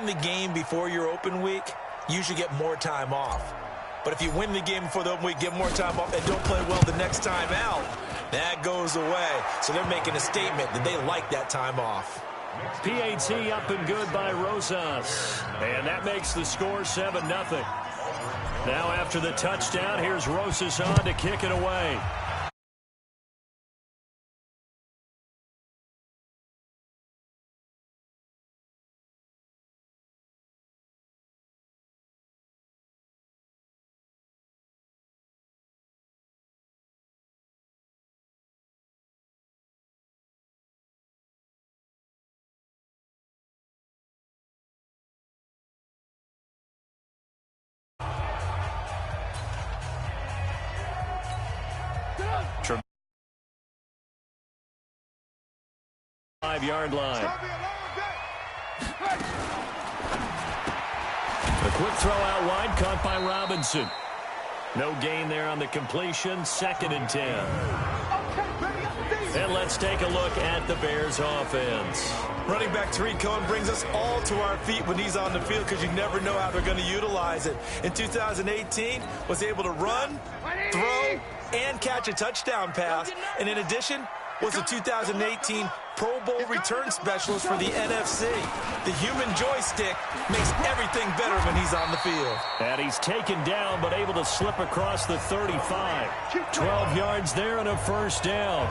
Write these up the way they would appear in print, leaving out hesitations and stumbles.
the game before your open week, you should get more time off. But if you win the game before the open week, get more time off, and don't play well the next time out, that goes away. So they're making a statement that they like that time off. PAT up and good by Rosas. And that makes the score 7-0. Now after the touchdown, here's Rosas on to kick it away. Five-yard line. A quick throw out wide, caught by Robinson. No gain there on the completion. 2nd and 10. And let's take a look at the Bears offense. Running back Tariq Cohen brings us all to our feet when he's on the field because you never know how they're going to utilize it. In 2018, was able to run, throw, and catch a touchdown pass. And in addition, was a 2018 Pro Bowl return specialist for the NFC. The human joystick makes everything better when he's on the field. And he's taken down but able to slip across the 35. 12 yards there and a first down.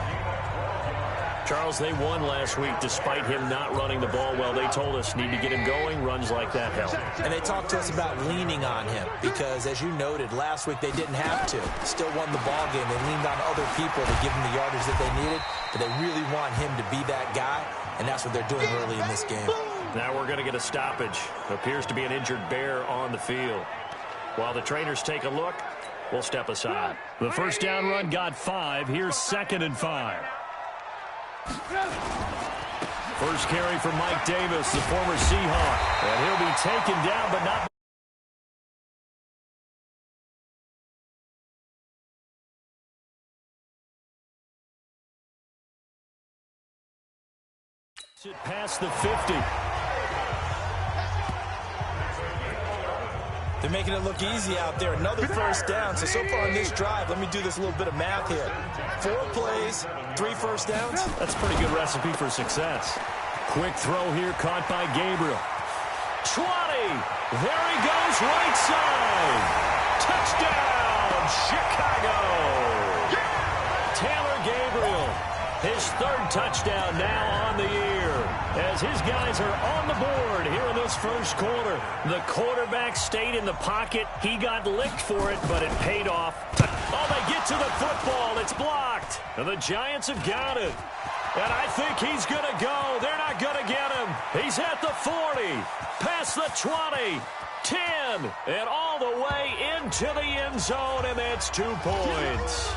Charles, they won last week despite him not running the ball well. They told us need to get him going. Runs like that help. And they talked to us about leaning on him because, as you noted, last week they didn't have to. Still won the ball game. They leaned on other people to give them the yardage that they needed, but they really want him to be that guy, and that's what they're doing early in this game. Now we're going to get a stoppage. Appears to be an injured Bear on the field. While the trainers take a look, we'll step aside. The first down run got 5. Here's 2nd and 5. First carry for Mike Davis, the former Seahawk. And he'll be taken down, but not. Past the 50. They're making it look easy out there. Another first down. So far on this drive, let me do this little bit of math here. 4 plays, 3 first downs. That's a pretty good recipe for success. Quick throw here caught by Gabriel. 20. There he goes, right side. Touchdown, Chicago. Taylor Gabriel, his 3rd touchdown now on the year. As his guys are on the board here in this first quarter. The quarterback stayed in the pocket. He got licked for it, but it paid off. Oh, they get to the football. It's blocked. And the Giants have got it. And I think he's going to go. They're not going to get him. He's at the 40, past the 20, 10, and all the way into the end zone, and that's 2 points.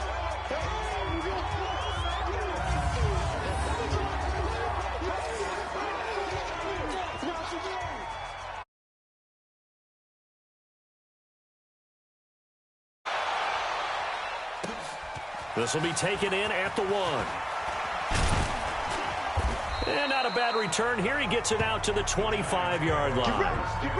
This will be taken in at the 1. And not a bad return here. He gets it out to the 25-yard line. Get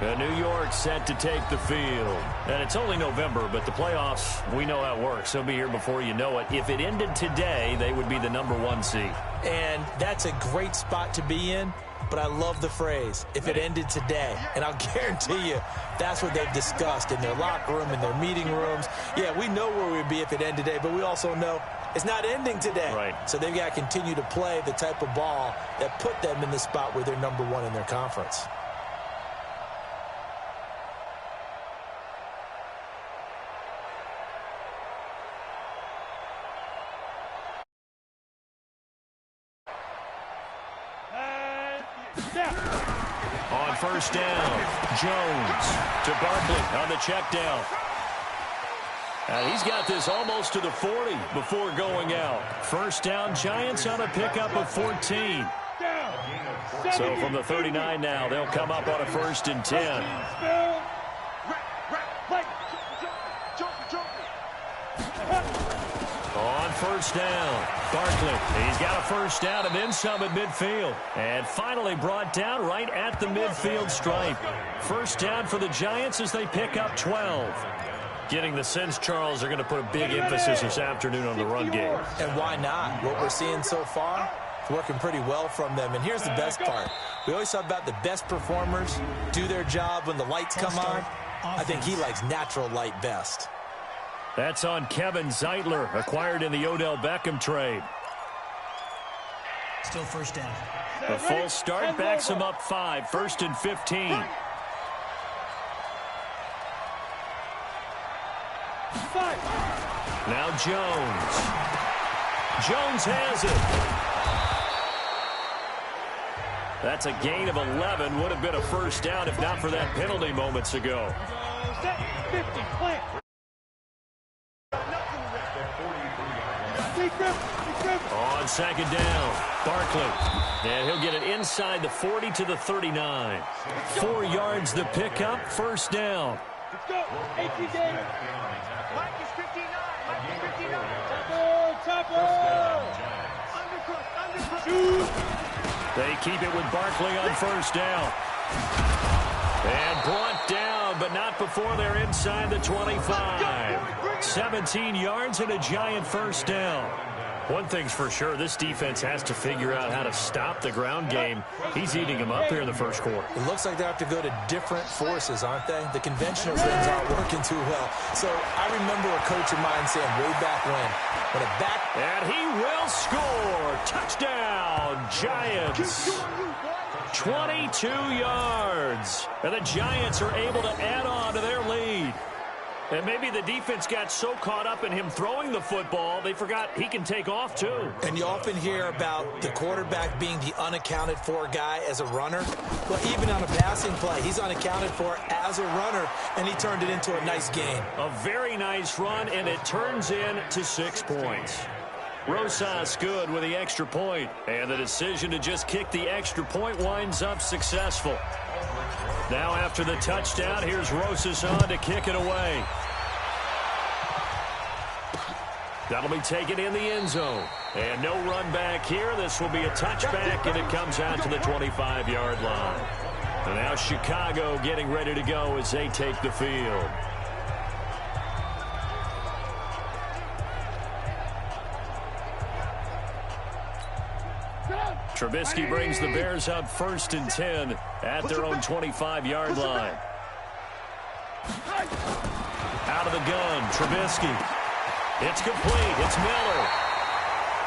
ready. New York set to take the field. And it's only November, but the playoffs, we know how it works. They'll be here before you know it. If it ended today, they would be the #1 seed. And that's a great spot to be in. But I love the phrase, if it ended today. And I'll guarantee you, that's what they've discussed in their locker room, in their meeting rooms. Yeah, we know where we'd be if it ended today, but we also know it's not ending today. Right. So they've got to continue to play the type of ball that put them in the spot where they're #1 in their conference. On first down, Jones to Barkley on the check down. And he's got this almost to the 40 before going out. First down, Giants on a pickup of 14. So from the 39 now, they'll come up on a 1st and 10. On first down, Barkley, he's got a first down and then some at midfield. And finally brought down right at the midfield stripe. First down for the Giants as they pick up 12. Getting the sense, Charles, they're going to put a big emphasis this afternoon on the run game. And why not? What we're seeing so far, it's working pretty well from them. And here's the best part. We always talk about the best performers do their job when the lights come on. I think he likes natural light best. That's on Kevin Zeitler, acquired in the Odell Beckham trade. Still first down. A full start backs him up 5, 1st and 15. Now Jones. Jones has it. That's a gain of 11. Would have been a first down if not for that penalty moments ago. On second down, Barkley. And he'll get it inside the 40 to the 39. 4 yards the pickup, first down. Let's go. 18 David. Mike is 59. Mike is 59. Chopper. Undercross. They keep it with Barkley on first down. And brought down, but not before they're inside the 25. 17 yards and a Giant first down. One thing's for sure, this defense has to figure out how to stop the ground game. He's eating them up here in the first quarter. It looks like they have to go to different forces, aren't they? The conventional things aren't working too well. So I remember a coach of mine saying way back when a back... And he will score. Touchdown, Giants. 22 yards. And the Giants are able to add on to their lead. And maybe the defense got so caught up in him throwing the football, they forgot he can take off too. And you often hear about the quarterback being the unaccounted for guy as a runner. Well, even on a passing play, he's unaccounted for as a runner, and he turned it into a nice gain. A very nice run, and it turns into 6 points. Rosas good with the extra point, and the decision to just kick the extra point winds up successful. Now after the touchdown, here's Rosas on to kick it away. That'll be taken in the end zone. And no run back here. This will be a touchback, and it comes out to the 25-yard line. And now Chicago getting ready to go as they take the field. Trubisky brings the Bears up 1st and 10 at their own 25-yard line. Out of the gun, Trubisky. It's complete. It's Miller.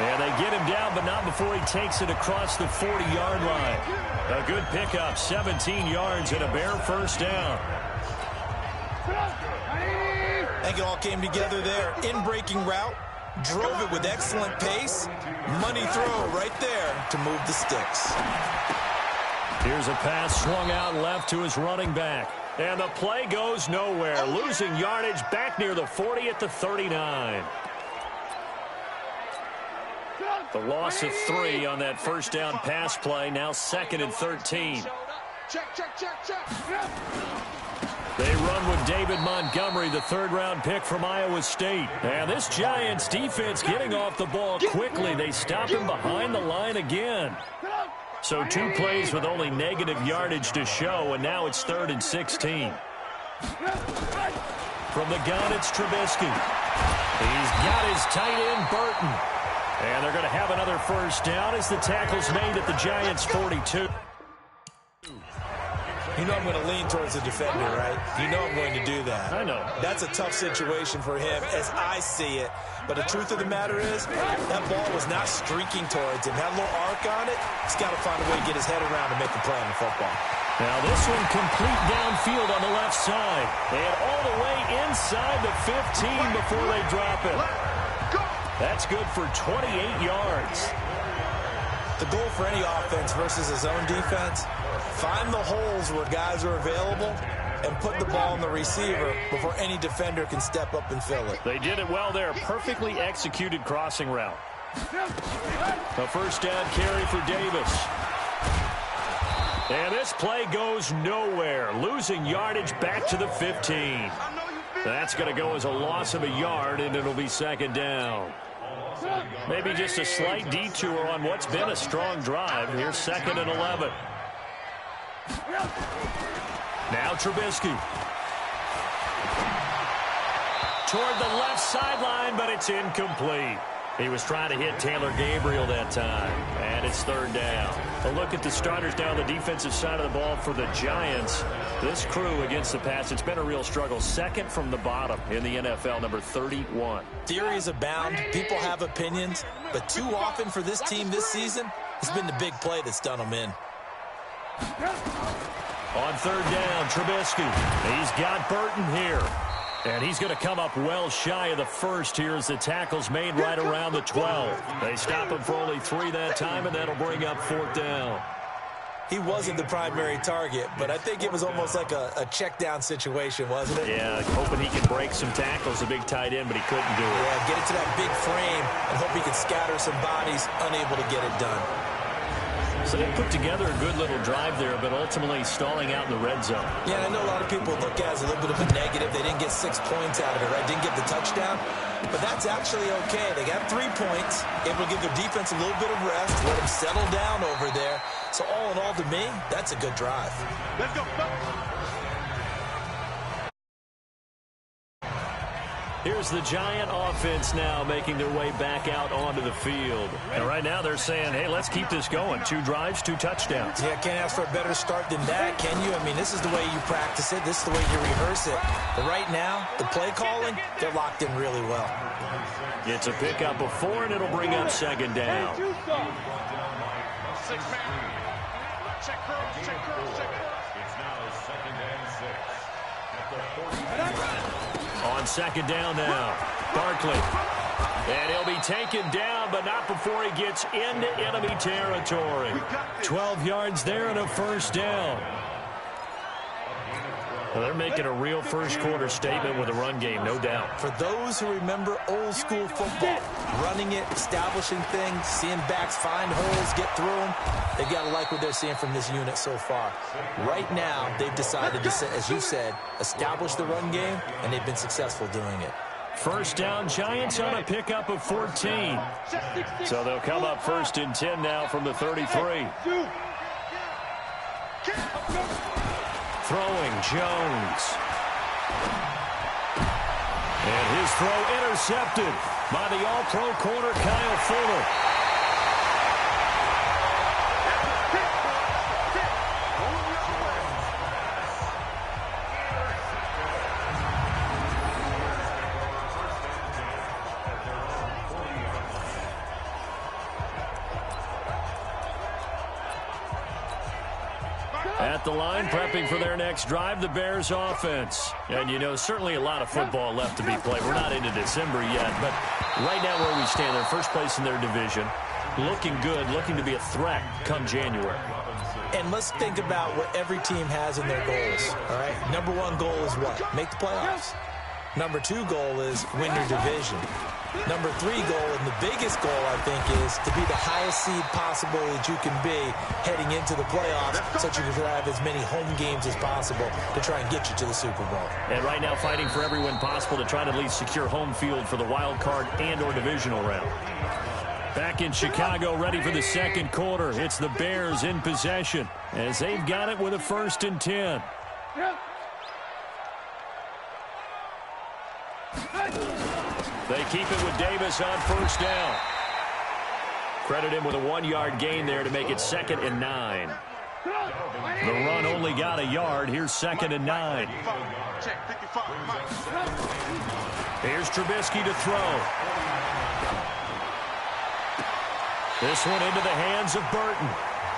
And they get him down, but not before he takes it across the 40-yard line. A good pickup, 17 yards and a Bear first down. I think it all came together there. In-breaking route. Drove it with excellent pace. Money throw right there to move the sticks. Here's a pass swung out left to his running back. And the play goes nowhere. Losing yardage back near the 40 at the 39. The loss of 3 on that first down pass play. Now 2nd and 13. They run with David Montgomery, the 3rd-round pick from Iowa State. And this Giants defense getting off the ball quickly. They stop him behind the line again. So 2 plays with only negative yardage to show, and now it's 3rd and 16. From the gun, it's Trubisky. He's got his tight end, Burton. And they're going to have another first down as the tackle's made at the Giants' 42. You know I'm going to lean towards the defender, right? You know I'm going to do that. I know. That's a tough situation for him as I see it. But the truth of the matter is, that ball was not streaking towards him. Had a little arc on it. He's got to find a way to get his head around and make the play on the football. Now this one complete downfield on the left side. And all the way inside the 15 before they drop it. That's good for 28 yards. The goal for any offense versus his own defense, find the holes where guys are available and put the ball on the receiver before any defender can step up and fill it. They did it well there. Perfectly executed crossing route. A first down carry for Davis. And this play goes nowhere. Losing yardage back to the 15. That's going to go as a loss of a yard, and it'll be 2nd down. Maybe just a slight detour on what's been a strong drive. Here's 2nd and 11. Now Trubisky. Toward the left sideline, but it's incomplete. He was trying to hit Taylor Gabriel that time, and it's 3rd down. A look at the starters down the defensive side of the ball for the Giants. This crew against the pass, it's been a real struggle. 2nd from the bottom in the NFL, number 31. Theories abound. People have opinions. But too often for this team this season, it's been the big play that's done them in. On 3rd down, Trubisky. He's got Burton here. And he's going to come up well shy of the first here as the tackle's made right around the 12. They stop him for only 3 that time, and that'll bring up 4th down. He wasn't the primary target, but I think it was almost like a check down situation, wasn't it? Yeah, hoping he can break some tackles, a big tight end, but he couldn't do it. Yeah, get it to that big frame and hope he can scatter some bodies, unable to get it done. So they put together a good little drive there, but ultimately stalling out in the red zone. Yeah, I know a lot of people look at it as a little bit of a negative. They didn't get 6 points out of it, right? Didn't get the touchdown. But that's actually okay. They got 3 points, able to give their defense a little bit of rest, let them settle down over there. So all in all, to me, that's a good drive. Let's go. Here's the Giant offense now making their way back out onto the field. And right now they're saying, hey, let's keep this going. 2 drives, 2 touchdowns. Yeah, can't ask for a better start than that, can you? I mean, this is the way you practice it. This is the way you rehearse it. But right now, the play calling, they're locked in really well. It's a pickup of 4, and it'll bring up 2nd down. 6 man. Check curl, check curl, check curl. It's now 2nd and 6 at the 40. On 2nd down now, Barkley. And he'll be taken down, but not before he gets into enemy territory. 12 yards there and a 1st down. Well, they're making a real first-quarter statement with a run game, no doubt. For those who remember old-school football, running it, establishing things, seeing backs find holes, get through them, they've got to like what they're seeing from this unit so far. Right now, they've decided to, as you said, establish the run game, and they've been successful doing it. 1st down, Giants on a pickup of 14. So they'll come up 1st and 10 now from the 33. Throwing, Jones. And his throw intercepted by the all-pro corner, Kyle Fuller. At the line, prepping for their next drive, the Bears offense. And, you know, certainly a lot of football left to be played. We're not into December yet, but right now where we stand, they're first place in their division. Looking good, looking to be a threat come January. And let's think about what every team has in their goals, all right? Number 1 goal is what? Make the playoffs. Number 2 goal is win your division. Number 3 goal, and the biggest goal, I think, is to be the highest seed possible that you can be heading into the playoffs so that you can have as many home games as possible to try and get you to the Super Bowl. And right now fighting for every win possible to try to at least secure home field for the wild card and or divisional round. Back in Chicago, ready for the 2nd quarter. It's the Bears in possession as they've got it with a 1st and 10. They keep it with Davis on 1st down. Credit him with a 1-yard gain there to make it 2nd and 9. The run only got a yard. Here's 2nd and 9. Here's Trubisky to throw. This one into the hands of Burton.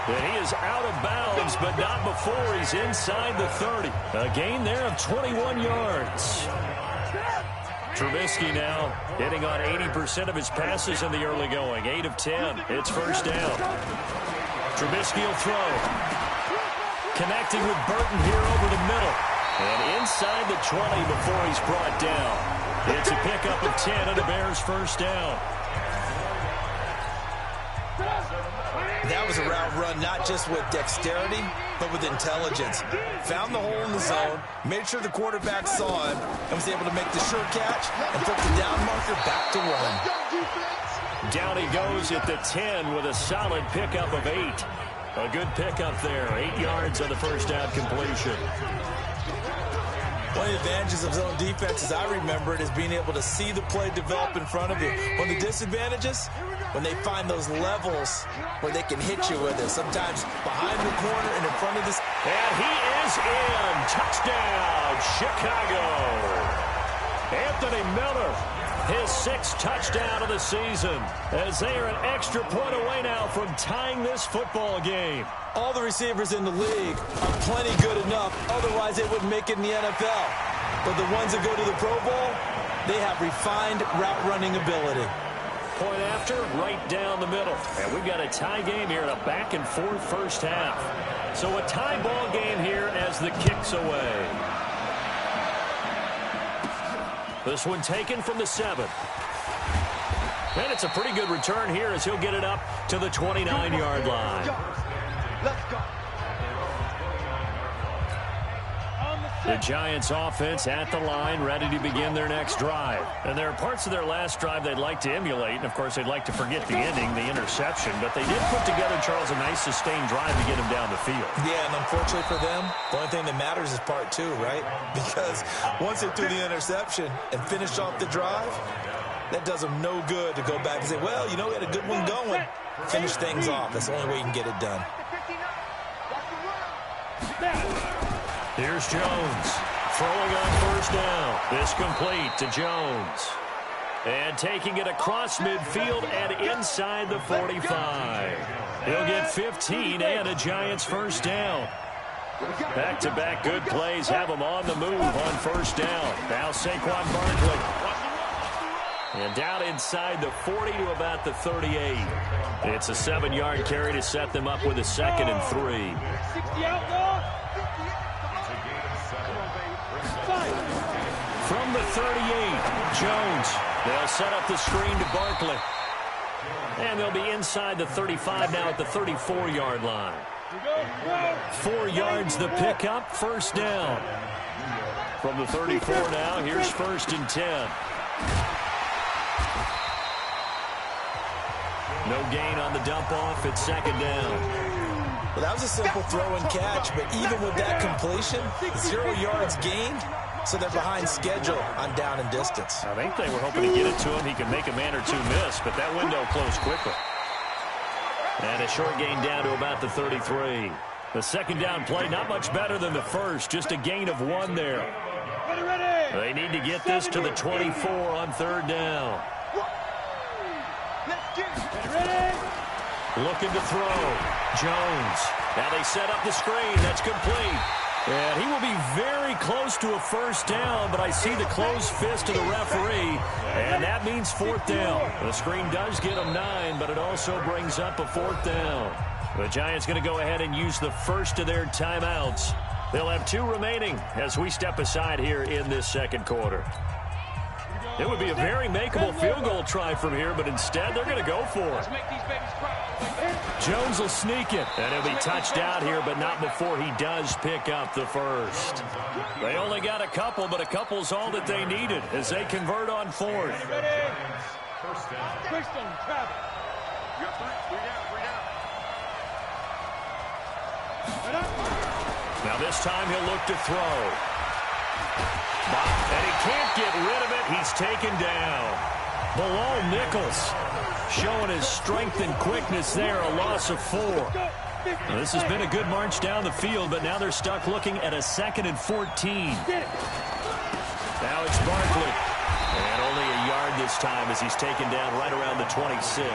And he is out of bounds, but not before he's inside the 30. A gain there of 21 yards. Trubisky now hitting on 80% of his passes in the early going. 8 of 10. It's 1st down. Trubisky will throw. Connecting with Burton here over the middle. And inside the 20 before he's brought down. It's a pickup of 10 and a Bears 1st down. That was a route run not just with dexterity, but with intelligence. Found the hole in the zone, made sure the quarterback saw him, and was able to make the sure catch and put the down marker back to 1. Down he goes at the 10 with a solid pickup of 8. A good pickup there. 8 yards on the first down completion. One of the advantages of zone defense, as I remember it, is being able to see the play develop in front of you. One of the disadvantages, when they find those levels where they can hit you with it. Sometimes behind the corner and in front of this. And he is in. Touchdown, Chicago. Anthony Miller, his 6th touchdown of the season, as they are an extra point away now from tying this football game. All the receivers in the league are plenty good enough, otherwise they wouldn't make it in the NFL. But the ones that go to the Pro Bowl, they have refined route running ability. Point after, right down the middle. And we've got a tie game here in a back-and-forth first half. So a tie ball game here as the kick's away. This one taken from the 7. And it's a pretty good return here as he'll get it up to the 29-yard line. Let's go. The Giants offense at the line, ready to begin their next drive. And there are parts of their last drive they'd like to emulate. And, of course, they'd like to forget the ending, the interception. But they did put together, Charles, a nice sustained drive to get him down the field. Yeah, and unfortunately for them, the only thing that matters is part 2, right? Because once they threw the interception and finished off the drive, that does them no good to go back and say, well, you know, we had a good one going. Finish things off. That's the only way you can get it done. Here's Jones, throwing on first down. This complete to Jones. And taking it across midfield and inside the 45. He'll get 15 and a Giants first down. Back-to-back good plays have him on the move on first down. Now Saquon Barkley. And down inside the 40 to about the 38. It's a 7-yard carry to set them up with a 2nd and 3. 60 outlaw. From the 38, Jones. They'll set up the screen to Barkley. And they'll be inside the 35 now at the 34-yard line. 4 yards the pickup, first down. From the 34 now, here's 1st and 10. No gain on the dump off at 2nd down. Well, that was a simple throw and catch, but even with that completion, 0 yards gained, so they're behind schedule on down and distance. I think they were hoping to get it to him. He could make a man or two miss, but that window closed quickly. And a short gain down to about the 33. The 2nd down play, not much better than the first, just a gain of 1 there. They need to get this to the 24 on 3rd down. Looking to throw. Jones. Now they set up the screen. That's complete. And he will be very close to a first down, but I see the closed fist of the referee, and that means 4th down. The screen does get him 9, but it also brings up a 4th down. The Giants going to go ahead and use the first of their timeouts. They'll have 2 remaining as we step aside here in this 2nd quarter. It would be a very makeable field goal try from here, but instead they're going to go for it. Jones will sneak it, and he'll be touched out here, but not before he does pick up the first. They only got a couple, but a couple's all that they needed as they convert on 4th. Now this time he'll look to throw. And he can't get rid of it. He's taken down. Bilal Nichols showing his strength and quickness there, a loss of 4. Now, this has been a good march down the field, but now they're stuck looking at a 2nd and 14. Now it's Barkley. And only a yard this time as he's taken down right around the 26.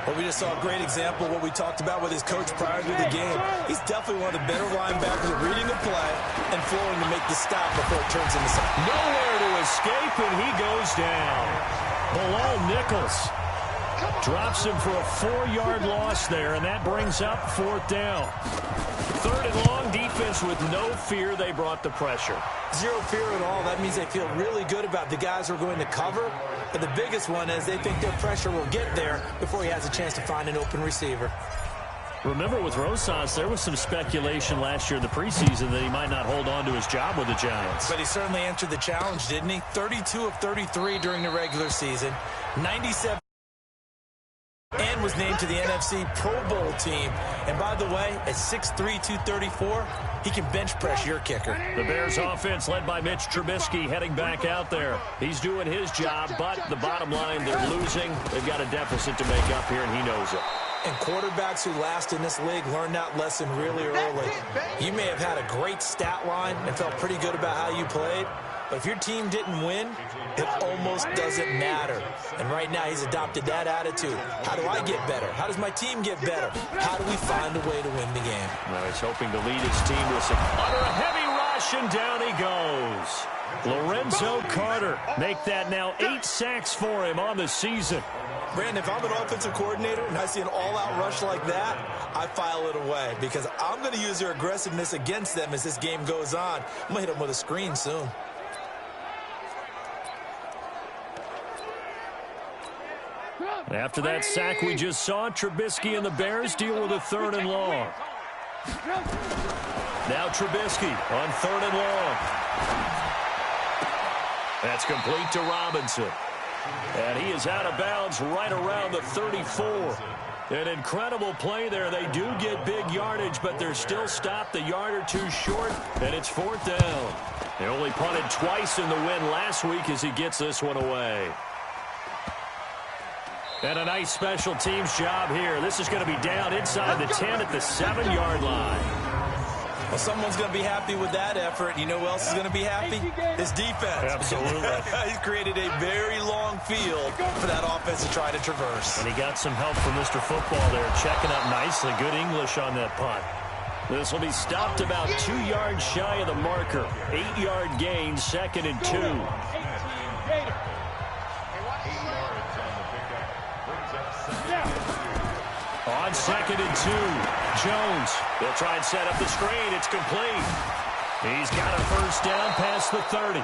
Well, we just saw a great example of what we talked about with his coach prior to the game. He's definitely one of the better linebackers at reading a play and flowing to make the stop before it turns into something. Nowhere to escape, and he goes down. Bilal Nichols drops him for a 4-yard loss there, and that brings up 4th down. 3rd and long, defense with no fear. They brought the pressure. 0 fear at all. That means they feel really good about the guys who are going to cover. But the biggest one is they think their pressure will get there before he has a chance to find an open receiver. Remember, with Rosas, there was some speculation last year in the preseason that he might not hold on to his job with the Giants. But he certainly answered the challenge, didn't he? 32 of 33 during the regular season, 97, and was named to the NFC Pro Bowl team. And by the way, at 6'3", 234, he can bench press your kicker. The Bears offense led by Mitch Trubisky heading back out there. He's doing his job, but the bottom line, they're losing. They've got a deficit to make up here, and he knows it. And quarterbacks who last in this league learn that lesson really early. You may have had a great stat line and felt pretty good about how you played, but if your team didn't win, it almost doesn't matter. And right now he's adopted that attitude. How do I get better? How does my team get better? How do we find a way to win the game? Well, he's hoping to lead his team to some under a heavy rush, and down he goes. Lorenzo Carter make that now 8 sacks for him on the season. Brandon, if I'm an offensive coordinator and I see an all-out rush like that, I file it away because I'm going to use their aggressiveness against them as this game goes on. I'm going to hit them with a screen soon. After that sack we just saw, Trubisky and the Bears deal with a 3rd and long. Now Trubisky on 3rd and long. That's complete to Robinson. And he is out of bounds right around the 34. An incredible play there. They do get big yardage, but they're still stopped a yard or two short, and it's 4th down. They only punted twice in the win last week as he gets this one away. And a nice special teams job here. This is going to be down inside the 10 at the 7-yard line. Well, someone's going to be happy with that effort. You know who else is going to be happy? His defense. Absolutely. He's created a very long field for that offense to try to traverse. And he got some help from Mr. Football there, checking up nicely. Good English on that punt. This will be stopped about 2 yards shy of the marker. 8-yard gain, 2nd and 2. On 2nd and 2, Jones. They'll try and set up the screen. It's complete. He's got a 1st down past the 30.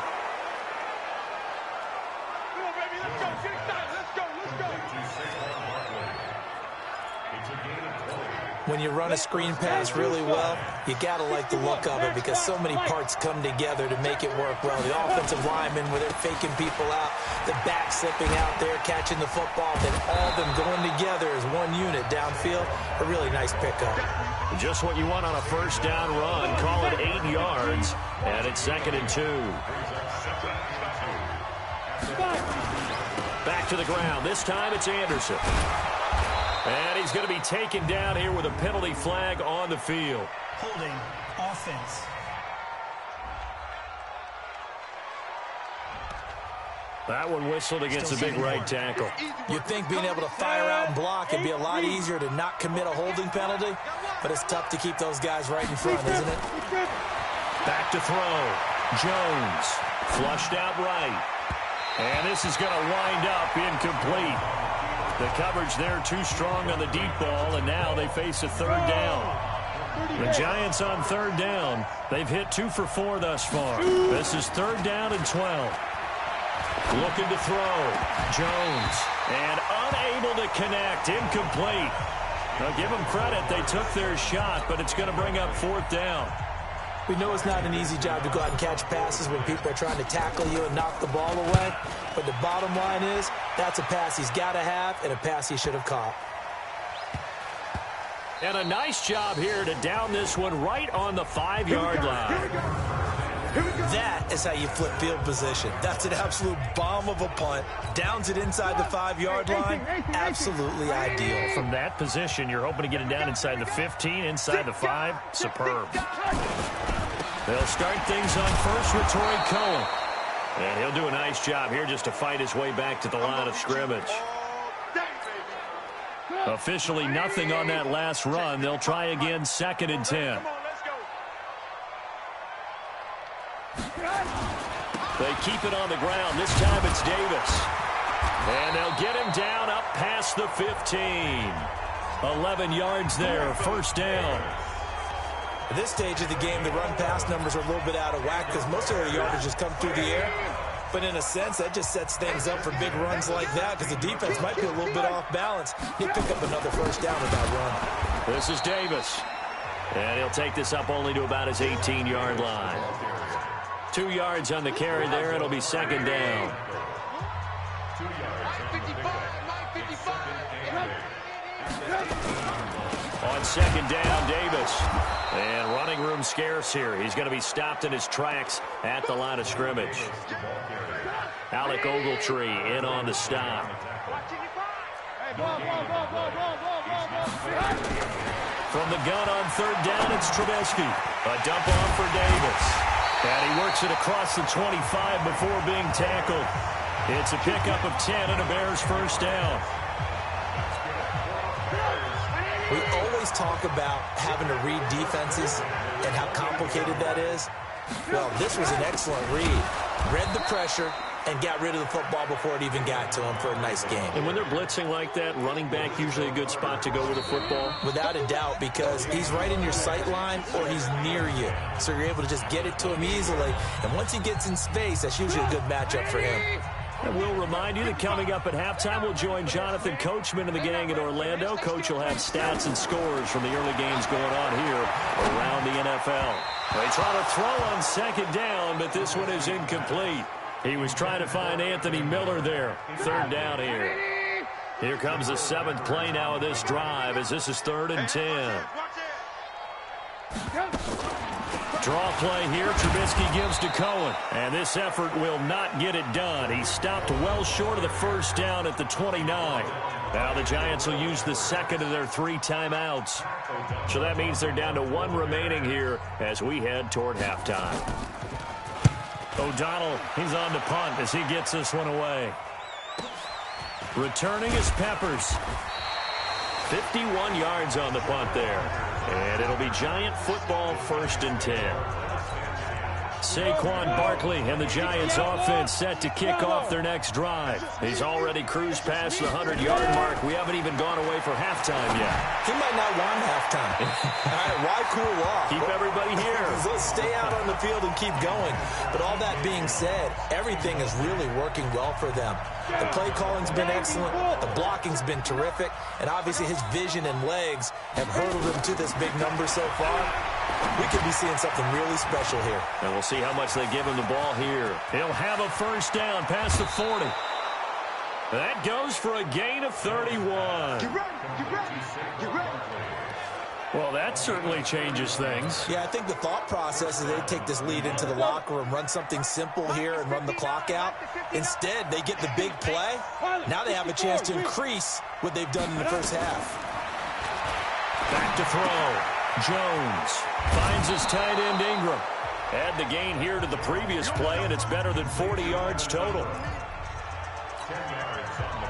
When you run a screen pass really well, you got to like the look of it because so many parts come together to make it work well. The offensive linemen, where they're faking people out, the back slipping out there, catching the football, then all of them going together as one unit downfield. A really nice pickup. Just what you want on a 1st down run. Call it 8 yards, and it's 2nd and 2. Back to the ground. This time it's Anderson. And he's going to be taken down here with a penalty flag on the field. Holding offense. That one whistled against a big right tackle. You'd think being able to fire out and block would be a lot easier to not commit a holding penalty, but it's tough to keep those guys right in front, isn't it? Back to throw. Jones flushed out right. And this is going to wind up incomplete. The coverage there too strong on the deep ball, and now they face a 3rd down. The Giants on 3rd down. They've hit 2 for 4 thus far. This is 3rd down and 12. Looking to throw. Jones. And unable to connect. Incomplete. Now give them credit. They took their shot, but it's going to bring up 4th down. We know it's not an easy job to go out and catch passes when people are trying to tackle you and knock the ball away. But the bottom line is, that's a pass he's got to have and a pass he should have caught. And a nice job here to down this one right on the 5-yard line. That is how you flip field position. That's an absolute bomb of a punt. Downs it inside the 5-yard line. Absolutely ideal. From that position, you're hoping to get it down inside the 15, inside the 5. Superb. They'll start things on first with Torrey Cohen. And he'll do a nice job here just to fight his way back to the line of scrimmage. Officially nothing on that last run. They'll try again, 2nd and 10. They keep it on the ground. This time it's Davis. And they'll get him down up past the 15. 11 yards there, 1st down. At this stage of the game, the run-pass numbers are a little bit out of whack because most of their yardage has come through the air. But in a sense, that just sets things up for big runs like that because the defense might be a little bit off balance. He'll pick up another 1st down with that run. This is Davis. And he'll take this up only to about his 18-yard line. 2 yards on the carry there. It'll be second down. 2 yards. On second down, Davis. And running room scarce here. He's going to be stopped in his tracks at the line of scrimmage. Alec Ogletree in on the stop. From the gun on third down, it's Trubisky. A dump off for Davis. And he works it across the 25 before being tackled. It's a pickup of 10 and a Bears first down. We always talk about having to read defenses and how complicated that is. Well, this was an excellent read. Read the pressure and got rid of the football before it even got to him for a nice game. And when they're blitzing like that, running back usually a good spot to go with the football? Without a doubt, because he's right in your sight line or he's near you. So you're able to just get it to him easily. And once he gets in space, that's usually a good matchup for him. And we'll remind you that coming up at halftime, we'll join Jonathan Coachman and the gang in Orlando. Coach will have stats and scores from the early games going on here around the NFL. They try to throw on second down, but this one is incomplete. He was trying to find Anthony Miller there. Third down here. Here comes the 7th play now of this drive as this is 3rd and 10. Draw play here. Trubisky gives to Cohen. And this effort will not get it done. He stopped well short of the first down at the 29. Now the Giants will use the second of their 3 timeouts. So that means they're down to 1 remaining here as we head toward halftime. O'Donnell, he's on to punt as he gets this one away. Returning is Peppers. 51 yards on the punt there. And it'll be Giant football 1st and 10. Saquon Barkley and the Giants offense set to kick off their next drive. He's already cruised past the 100-yard mark. We haven't even gone away for halftime yet. He might not want halftime. All right, why cool off? Keep everybody here. Let's stay out on the field and keep going. But all that being said, everything is really working well for them. The play calling's been excellent. The blocking's been terrific. And obviously his vision and legs have hurdled him to this big number so far. We could be seeing something really special here. And we'll see how much they give him the ball here. He'll have a first down past the 40. That goes for a gain of 31. Get ready, get ready, get ready. Well, that certainly changes things. Yeah, I think the thought process is they take this lead into the locker room, run something simple here and run the clock out. Instead, they get the big play. Now they have a chance to increase what they've done in the first half. Back to throw. Jones finds his tight end Ingram. Add the gain here to the previous play, and it's better than 40 yards total.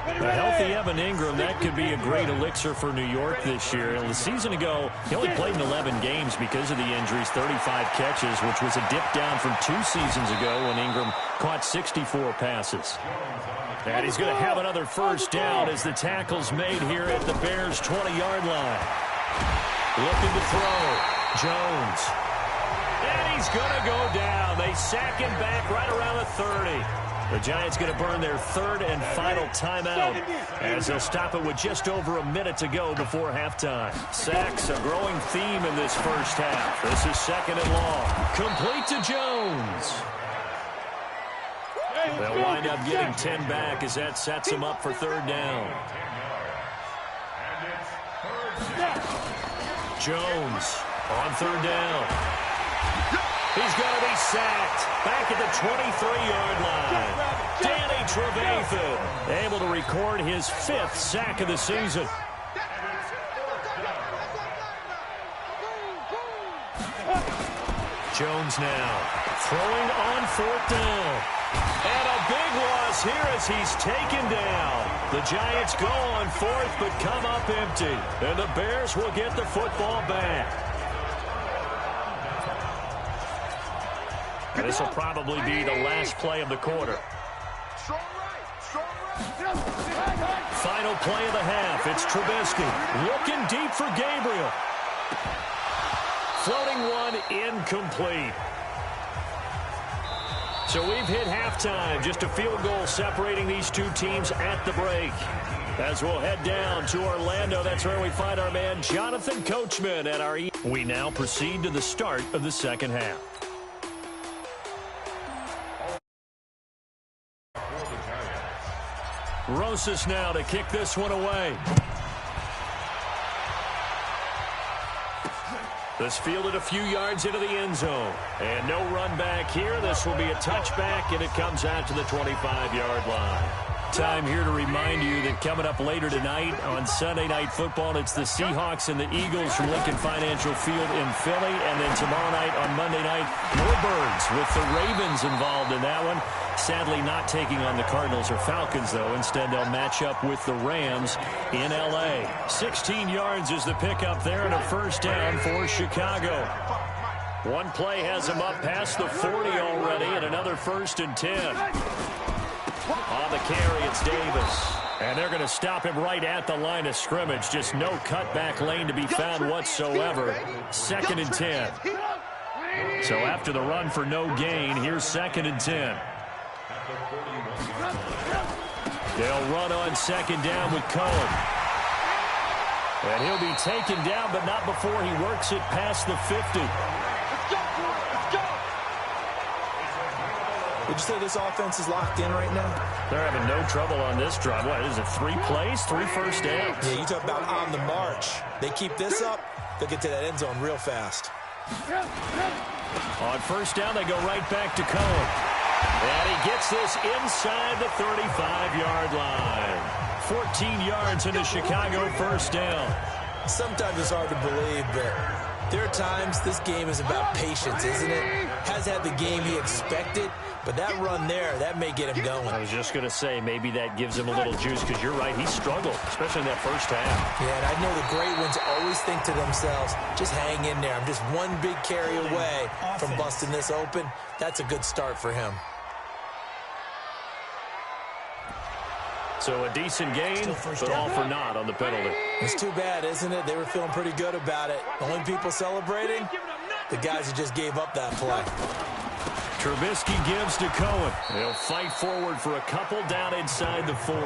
A healthy Evan Ingram, that could be a great elixir for New York this year. The season ago, he only played in 11 games because of the injuries, 35 catches, which was a dip down from 2 seasons ago when Ingram caught 64 passes. And he's going to have another first down as the tackle's made here at the Bears' 20-yard line. Looking to throw. Jones. And he's going to go down. They sack him back right around the 30. The Giants going to burn their 3rd and final timeout as they'll stop it with just over a minute to go before halftime. Sacks, a growing theme in this first half. This is 2nd and long. Complete to Jones. They'll wind up getting 10 back as that sets them up for 3rd down. Jones on 3rd down. He's going to be sacked back at the 23-yard line. Danny Trevathan able to record his 5th sack of the season. Jones now throwing on 4th down. And a big loss here as he's taken down. The Giants go on 4th but come up empty. And the Bears will get the football back. And this will probably be the last play of the quarter. Final play of the half. It's Trubisky looking deep for Gabriel. Floating one, incomplete. So we've hit halftime. Just a field goal separating these 2 teams at the break. As we'll head down to Orlando, that's where we find our man Jonathan Coachman at our We now proceed to the start of the second half. Rosas now to kick this one away. This fielded a few yards into the end zone. And no run back here. This will be a touchback, and it comes out to the 25-yard line. Time here to remind you that coming up later tonight on Sunday Night Football, it's the Seahawks and the Eagles from Lincoln Financial Field in Philly. And then tomorrow night on Monday night, more Birds with the Ravens involved in that one. Sadly not taking on the Cardinals or Falcons, though. Instead, they'll match up with the Rams in L.A. 16 yards is the pickup there and a first down for Chicago. One play has them up past the 40 already and another 1st and 10. On the carry, it's Davis. And they're going to stop him right at the line of scrimmage. Just no cutback lane to be found whatsoever. 2nd and 10. So after the run for no gain, here's 2nd and 10. They'll run on 2nd down with Cohen. And he'll be taken down, but not before he works it past the 50. Would you say this offense is locked in right now? They're having no trouble on this drive. What is it, 3 plays, 3 first downs? Yeah, you talk about on the march. They keep this up, they'll get to that end zone real fast. On 1st down, they go right back to Cohen. And he gets this inside the 35-yard line. 14 yards into Chicago 1st down. Sometimes it's hard to believe, but there are times this game is about patience, isn't it? Has had the game he expected, but that run there, that may get him going. I was just going to say, maybe that gives him a little juice, because you're right, he struggled, especially in that first half. Yeah, and I know the great ones always think to themselves, just hang in there. I'm just one big carry away from busting this open. That's a good start for him. So a decent gain, but all for naught on the penalty. It's too bad, isn't it? They were feeling pretty good about it. The only people celebrating, the guys who just gave up that play. Trubisky gives to Cohen. He'll fight forward for a couple down inside the 40.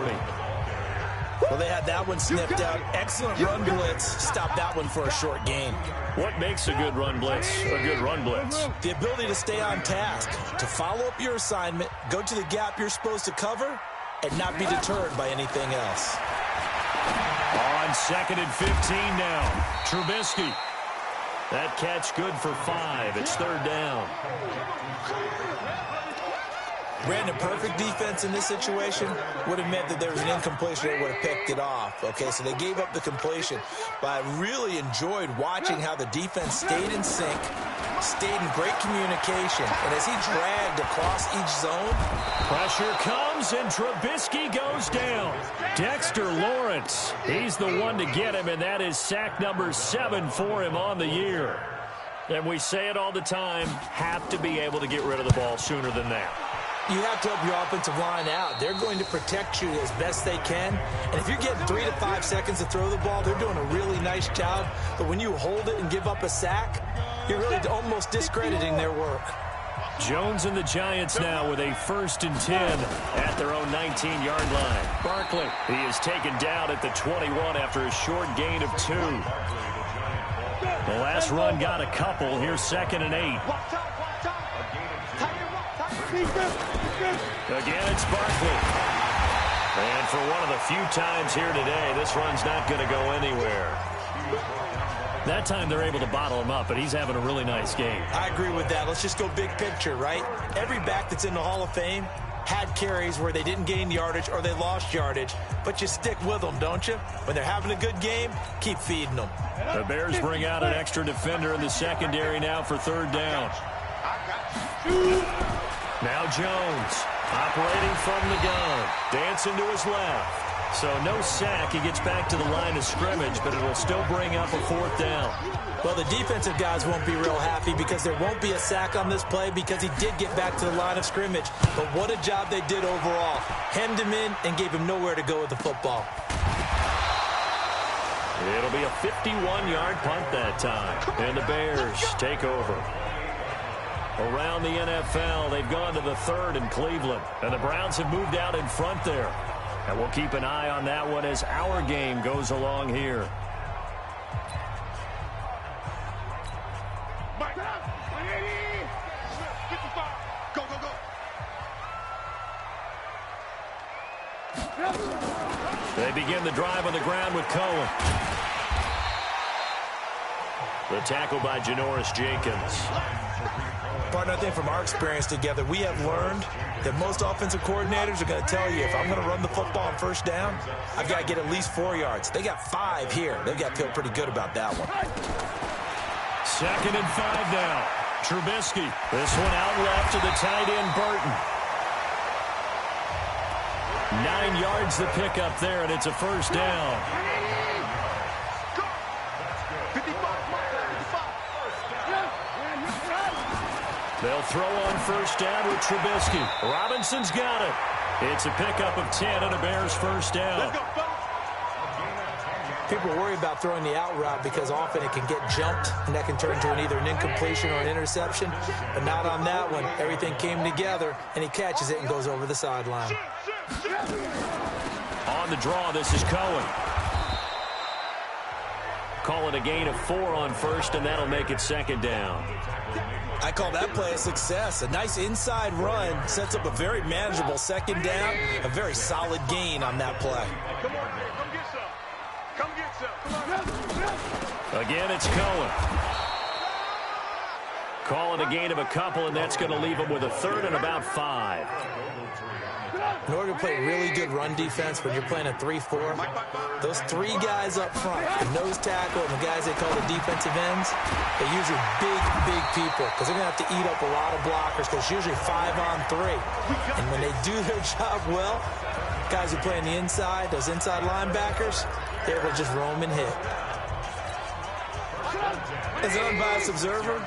Well, they had that one snipped out. Excellent run blitz. Stop that one for a short gain. What makes a good run blitz a good run blitz? The ability to stay on task, to follow up your assignment, go to the gap you're supposed to cover, and not be deterred by anything else. On 2nd and 15 now. Trubisky. That catch good for 5. It's 3rd down. Brandon, perfect defense in this situation would have meant that there was an incompletion. They would have picked it off. Okay, so they gave up the completion. But I really enjoyed watching how the defense stayed in sync, stayed in great communication. And as he dragged across each zone, pressure comes, and Trubisky goes down. Dexter Lawrence, he's the one to get him, and that is sack number 7 for him on the year. And we say it all the time, have to be able to get rid of the ball sooner than that. You have to help your offensive line out. They're going to protect you as best they can. And if you're getting 3 to 5 seconds to throw the ball, they're doing a really nice job. But when you hold it and give up a sack, you're really almost discrediting their work. Jones and the Giants now with a 1st and 10 at their own 19-yard line. Barkley, he is taken down at the 21 after a short gain of 2. The last run got a couple. Here's 2nd and 8. Again, it's Barkley. And for one of the few times here today, this run's not going to go anywhere. That time they're able to bottle him up, but he's having a really nice game. I agree with that. Let's just go big picture, right? Every back that's in the Hall of Fame had carries where they didn't gain yardage or they lost yardage, but you stick with them, don't you? When they're having a good game, keep feeding them. The Bears bring out an extra defender in the secondary now for 3rd down. Now Jones, operating from the gun, dancing to his left. So no sack. He gets back to the line of scrimmage, but it will still bring up a 4th down. Well, the defensive guys won't be real happy because there won't be a sack on this play because he did get back to the line of scrimmage. But what a job they did overall. Hemmed him in and gave him nowhere to go with the football. It'll be a 51-yard punt that time. And the Bears take over. Around the NFL, they've gone to the 3rd in Cleveland. And the Browns have moved out in front there. And we'll keep an eye on that one as our game goes along here. They begin the drive on the ground with Cohen. The tackle by Janoris Jenkins. Partner, I think from our experience together, we have learned that most offensive coordinators are going to tell you, if I'm going to run the football on first down, I've got to get at least 4 yards. They got 5 here. They've got to feel pretty good about that one. 2nd and 5 now. Trubisky. This one out left to the tight end, Burton. 9 yards the pickup there, and it's a first down. They'll throw on first down with Trubisky. Robinson's got it. It's a pickup of 10 and a Bears first down. People worry about throwing the out route because often it can get jumped, and that can turn into either an incompletion or an interception. But not on that one. Everything came together, and he catches it and goes over the sideline. On the draw, this is Cohen. Call it a gain of 4 on first, and that'll make it 2nd down. I call that play a success. A nice inside run sets up a very manageable 2nd down, a very solid gain on that play. Come on, come get some. Come get some. Come on. Again, it's Cohen. Call it a gain of a couple, and that's going to leave him with a 3rd and about 5. In order to play really good run defense when you're playing a 3-4, those 3 guys up front, the nose tackle and the guys they call the defensive ends, they're usually big people because they're going to have to eat up a lot of blockers because it's usually 5 on 3. And when they do their job well, guys who play on the inside, those inside linebackers, they're able to just roam and hit. As an unbiased observer,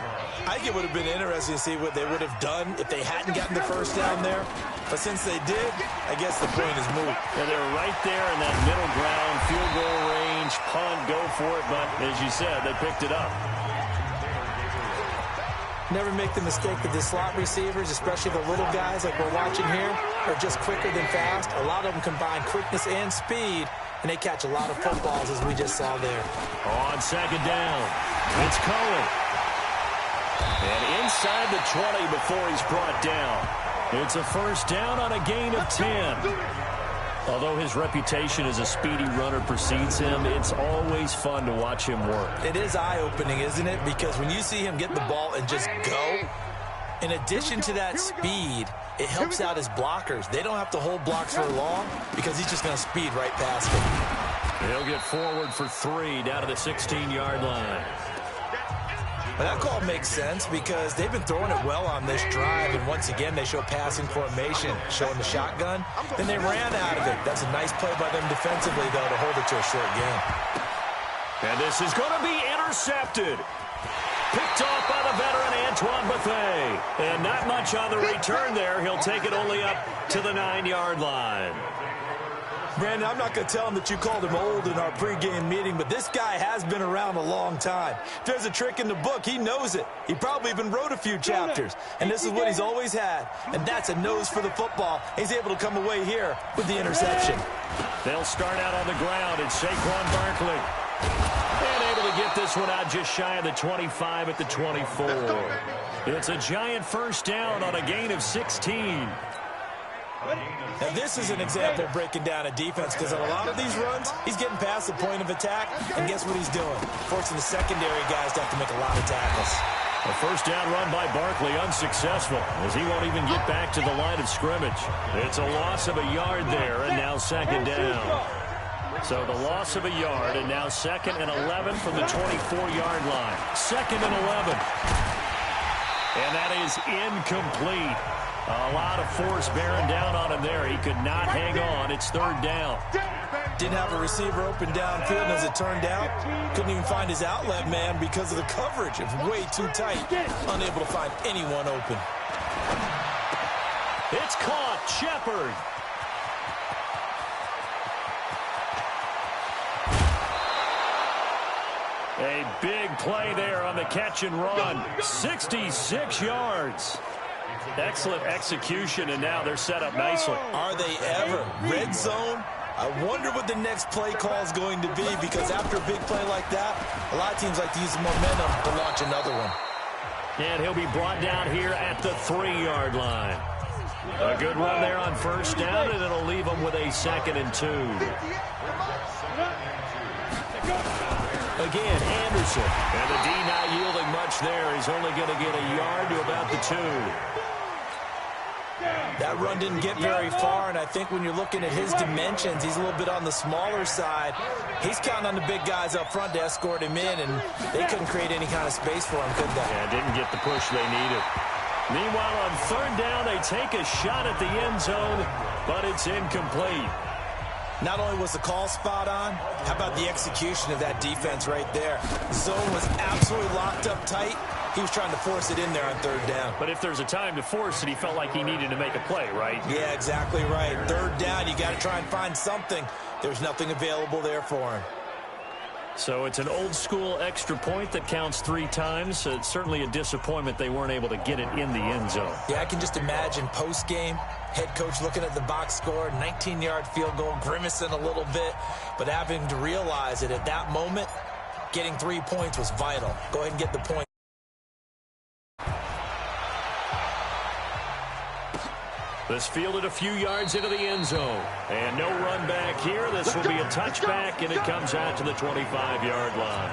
I think it would have been interesting to see what they would have done if they hadn't gotten the first down there. But since they did, I guess the point is moot. And they're right there in that middle ground, field goal range, punt, go for it. But as you said, they picked it up. Never make the mistake that the slot receivers, especially the little guys like we're watching here, are just quicker than fast. A lot of them combine quickness and speed, and they catch a lot of footballs, as we just saw there. On 2nd down, it's Cohen. And inside the 20 before he's brought down. It's a first down on a gain of 10. Although his reputation as a speedy runner precedes him, it's always fun to watch him work. It is eye-opening, isn't it? Because when you see him get the ball and just go, in addition to that speed, it helps out his blockers. They don't have to hold blocks for long because he's just going to speed right past them. He'll get forward for 3 down to the 16-yard line. Well, that call makes sense because they've been throwing it well on this drive, and once again they show passing formation, showing the shotgun. Then they ran out of it. That's a nice play by them defensively, though, to hold it to a short game. And this is going to be intercepted. Picked off by the veteran Antoine Bethea. And not much on the return there. He'll take it only up to the 9-yard line. Brandon, I'm not going to tell him that you called him old in our pregame meeting, but this guy has been around a long time. If there's a trick in the book, he knows it. He probably even wrote a few chapters, and this is what he's always had, and that's a nose for the football. He's able to come away here with the interception. They'll start out on the ground. It's Saquon Barkley. And able to get this one out just shy of the 25 at the 24. It's a giant first down on a gain of 16. Now, this is an example of breaking down a defense because on a lot of these runs, he's getting past the point of attack, and guess what he's doing? Forcing the secondary guys to have to make a lot of tackles. A first down run by Barkley unsuccessful as he won't even get back to the line of scrimmage. It's a loss of a yard there, and now 2nd down. So the loss of a yard, and now 2nd and 11 from the 24-yard line. 2nd and 11. And that is incomplete. A lot of force bearing down on him there. He could not hang on. It's 3rd down. Didn't have a receiver open downfield, and as it turned out, couldn't even find his outlet man because of the coverage. It was way too tight. Unable to find anyone open. It's caught. Shepard. A big play there on the catch and run. 66 yards. Excellent execution, and now they're set up nicely. Are they ever? Red zone? I wonder what the next play call is going to be, because after a big play like that, a lot of teams like to use the momentum to launch another one. And he'll be brought down here at the 3-yard line. A good run there on first down, and it'll leave them with a 2nd and 2. Again, Anderson. And the D not yielding much there. He's only going to get a yard to about the 2. That run didn't get very far, and I think when you're looking at his dimensions, he's a little bit on the smaller side. He's counting on the big guys up front to escort him in, and they couldn't create any kind of space for him, could they? Yeah, didn't get the push they needed. Meanwhile, on 3rd down, they take a shot at the end zone, but it's incomplete. Not only was the call spot on, how about the execution of that defense right there? The zone was absolutely locked up tight. He was trying to force it in there on 3rd down. But if there's a time to force it, he felt like he needed to make a play, right? Yeah, exactly right. 3rd down, you got to try and find something. There's nothing available there for him. So it's an old-school extra point that counts 3 times. So it's certainly a disappointment they weren't able to get it in the end zone. Yeah, I can just imagine post-game, head coach looking at the box score, 19-yard field goal, grimacing a little bit, but having to realize that at that moment, getting 3 points was vital. Go ahead and get the point. This fielded a few yards into the end zone. And no run back here. This will be a touchback, and it comes out to the 25-yard line.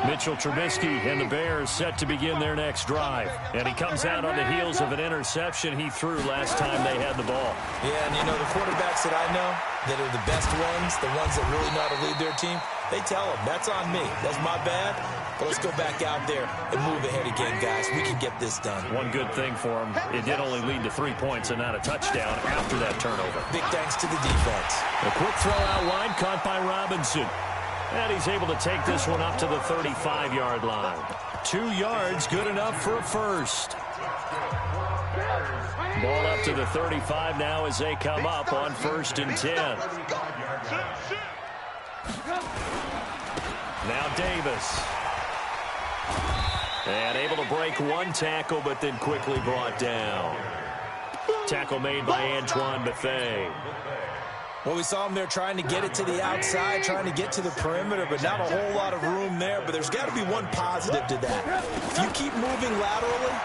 Mitchell Trubisky and the Bears set to begin their next drive. And he comes out on the heels of an interception he threw last time they had the ball. Yeah, and you know, the quarterbacks that I know that are the best ones, the ones that really know how to lead their team, they tell them, that's on me. That's my bad. But let's go back out there and move ahead again, guys. We can get this done. One good thing for him, it did only lead to 3 points and not a touchdown after that turnover. Big thanks to the defense. A quick throw out wide caught by Robinson. And he's able to take this one up to the 35-yard line. 2 yards, good enough for a first. Ball up to the 35 now as they come up on 1st and 10. Now Davis. And able to break 1 tackle, but then quickly brought down. Tackle made by Antoine Bethea. Well, we saw him there trying to get it to the outside, trying to get to the perimeter, but not a whole lot of room there. But there's got to be one positive to that. If you keep moving laterally,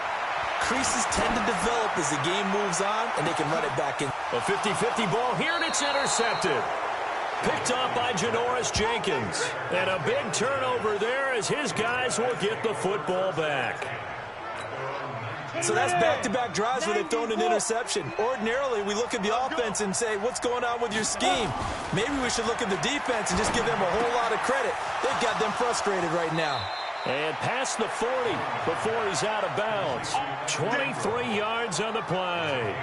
creases tend to develop as the game moves on, and they can run it back in. A 50-50 ball here, and it's intercepted. Picked off by Janoris Jenkins. And a big turnover there as his guys will get the football back. So that's back-to-back drives where they've thrown an interception. Ordinarily, we look at the offense and say, what's going on with your scheme? Maybe we should look at the defense and just give them a whole lot of credit. They've got them frustrated right now. And past the 40 before he's out of bounds. 23 yards on the play.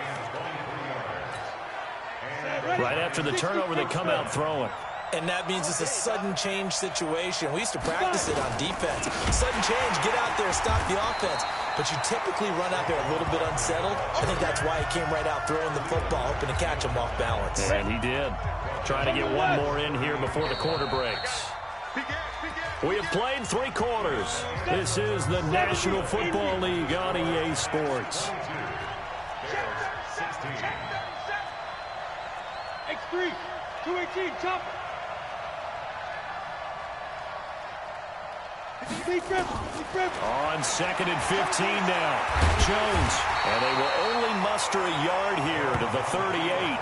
Right after the turnover, they come out throwing. And that means it's a sudden change situation. We used to practice it on defense. Sudden change, get out there, stop the offense. But you typically run out there a little bit unsettled. I think that's why he came right out throwing the football, hoping to catch him off balance. And he did. Trying to get one more in here before the quarter breaks. We have played 3 quarters. This is the National Football League on EA Sports. X3, 218, chopper. On 2nd and 15 now. Jones. And they will only muster a yard here to the 38.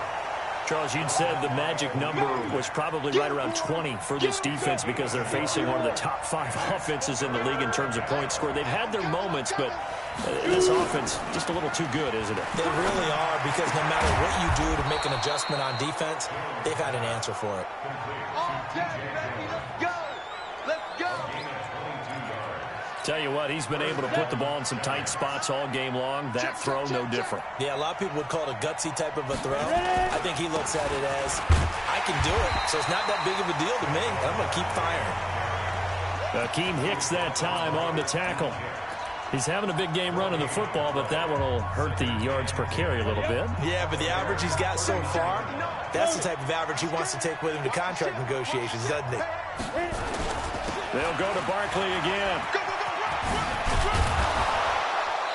Charles, you'd said the magic number was probably right around 20 for this defense because they're facing one of the top 5 offenses in the league in terms of points scored. They've had their moments, but this offense just a little too good, isn't it? They really are, because no matter what you do to make an adjustment on defense, they've had an answer for it. Tell you what, he's been able to put the ball in some tight spots all game long. That throw, no different. Yeah, a lot of people would call it a gutsy type of a throw. I think he looks at it as, I can do it, so it's not that big of a deal to me. I'm going to keep firing. Akeem Hicks that time on the tackle. He's having a big game running the football, but that one will hurt the yards per carry a little bit. Yeah, but the average he's got so far, that's the type of average he wants to take with him to contract negotiations, doesn't he? They'll go to Barkley again.